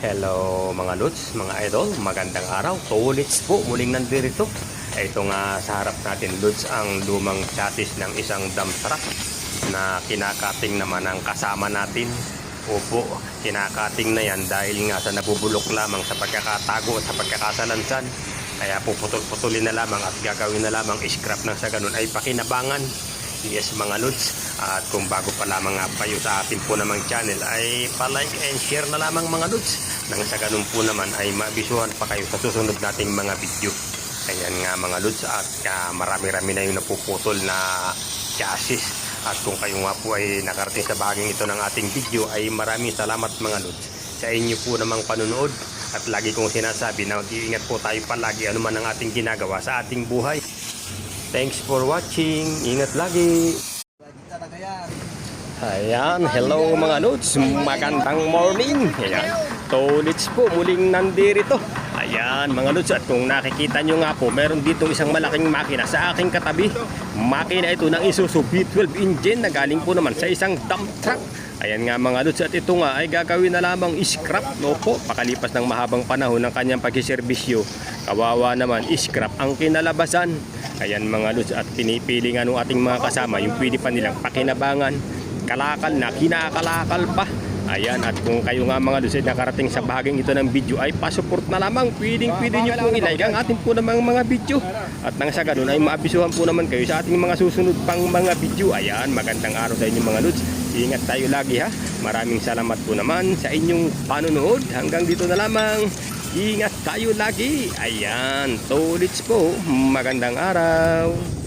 Hello mga lods, mga idol, magandang araw. Tulit po muling nandito. Ito nga sa harap natin lods ang lumang chassis ng isang dump truck na kinakating naman ang kasama natin. Opo, kinakating na yan dahil nga sa nabubulok lamang sa pagkakatago at sa pagkakasalansan. Kaya puputol-putulin na lamang at gagawin na lamang scrap ng sa ganun ay pakinabangan. Yes mga lods, at kung bago pa lamang nga kayo sa ating po namang channel ay palike and share na lamang mga lods, nang sa ganun po naman ay mabisuhan pa kayo sa susunod nating mga video. Ayan nga mga lods, at marami-rami na yung napuputol na chassis. At kung kayo nga po ay nakarating sa bahaging ito ng ating video ay maraming salamat mga lods sa inyo po namang panunood. At lagi kong sinasabi na mag-iingat po tayo palagi anuman ang ating ginagawa sa ating buhay. Thanks for watching. Ingat lagi. Ayan, hello mga lods. Magandang morning. Ayan, Tolits po muling nandirito. Ayan mga lods, at kung nakikita nyo nga po, meron dito isang malaking makina sa aking katabi. Makina ito ng Isuzu V12 engine na galing po naman sa isang dump truck. Ayan nga mga lods, at ito nga ay gagawin na lamang scrap. No po, pakalipas ng mahabang panahon ng kanyang pagsiservisyo, kawawa naman, scrap ang kinalabasan. Ayan mga lods, at pinipili nga ng ating mga kasama yung pwede pa nilang pakinabangan, kalakal na kinakalakal pa. Ayan, at kung kayo nga mga lods ay nakarating sa bahaging ito ng video ay pasupport na lamang, pwede nyo pong ilike ang ating po namang mga video. At nang sa ganun ay maabisuhan po naman kayo sa ating mga susunod pang mga video. Ayan, magandang araw sa inyo mga lods. Ingat tayo lagi ha. Maraming salamat po naman sa inyong panonood. Hanggang dito na lamang. Ingat tayo lagi. Ayan, Tolits po. Magandang araw.